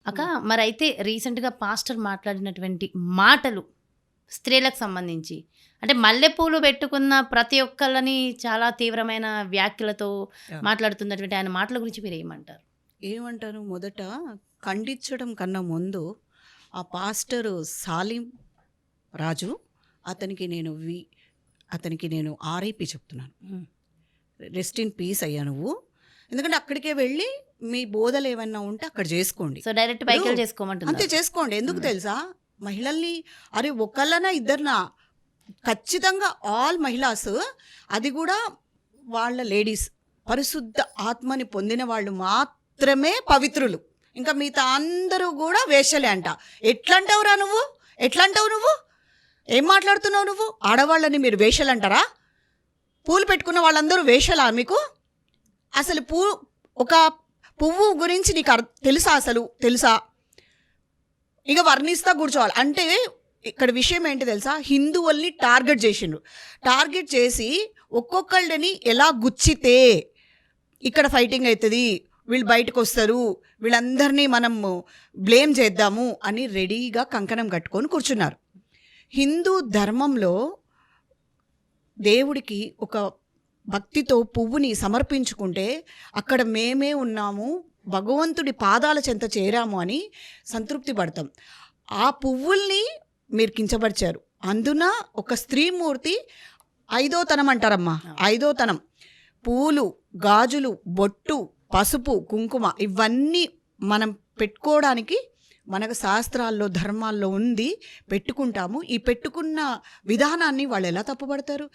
అక్క మరైతే రీసెంట్గా పాస్టర్ మాట్లాడినటువంటి మాటలు స్త్రీలకు సంబంధించి అంటే మల్లెపూలు పెట్టుకున్న ప్రతి ఒక్కళ్ళని చాలా తీవ్రమైన వ్యాఖ్యలతో Yeah. మాట్లాడుతున్నటువంటి ఆయన మాటల గురించి మీరు ఏమంటారు? ఏమంటారు, మొదట ఖండించడం కన్నా ముందు ఆ పాస్టరు సాలిం రాజు అతనికి నేను ఆర్ఐపి చెప్తున్నాను. రెస్ట్ ఇన్ పీస్ అయ్యా నువ్వు. ఎందుకంటే అక్కడికే వెళ్ళి మీ బోధలు ఏమన్నా ఉంటే అక్కడ చేసుకోండి. సో డైరెక్ట్ పైకి అంతే చేసుకోమంటున్నారు. చేసుకోండి. ఎందుకు తెలుసా, మహిళల్ని అరే ఒకళ్ళనా ఇద్దరినా, ఖచ్చితంగా ఆల్ మహిళాస్, అది కూడా వాళ్ళ లేడీస్ పరిశుద్ధ ఆత్మని పొందిన వాళ్ళు మాత్రమే పవిత్రులు. ఇంకా మిగతా అందరూ కూడా వేషలే అంట. ఎట్లా అంటావు నువ్వు? ఏం మాట్లాడుతున్నావు నువ్వు? ఆడవాళ్ళని మీరు వేషలు అంటారా? పూలు పెట్టుకున్న వాళ్ళందరూ వేషలా మీకు? అసలు ఒక పువ్వు గురించి నీకు తెలుసా? ఇక వర్ణిస్తా కూర్చోవాలి. అంటే ఇక్కడ విషయం ఏంటి తెలుసా, హిందువుల్ని టార్గెట్ చేసి ఒక్కొక్కళ్ళని ఎలా గుచ్చితే ఇక్కడ ఫైటింగ్ అవుతుంది, వీళ్ళు బయటకు వస్తారు, వీళ్ళందరినీ మనం బ్లేమ్ చేద్దాము అని రెడీగా కంకణం కట్టుకొని కూర్చున్నారు. హిందూ ధర్మంలో దేవుడికి ఒక భక్తితో పువ్వుని సమర్పించుకుంటే అక్కడ మేమే ఉన్నాము, భగవంతుడి పాదాల చెంత చేరాము అని సంతృప్తి పడతాం. ఆ పువ్వుల్ని మీరు కించపరిచారు. అందున ఒక స్త్రీమూర్తి ఐదోతనం అంటారమ్మా, ఐదోతనం. పూలు, గాజులు, బొట్టు, పసుపు, కుంకుమ ఇవన్నీ మనం పెట్టుకోవడానికి మనకు శాస్త్రాల్లో ధర్మాల్లో ఉంది, పెట్టుకుంటాము. ఈ పెట్టుకున్న విధానాన్ని వాళ్ళు ఎలా తప్పుపడతారు?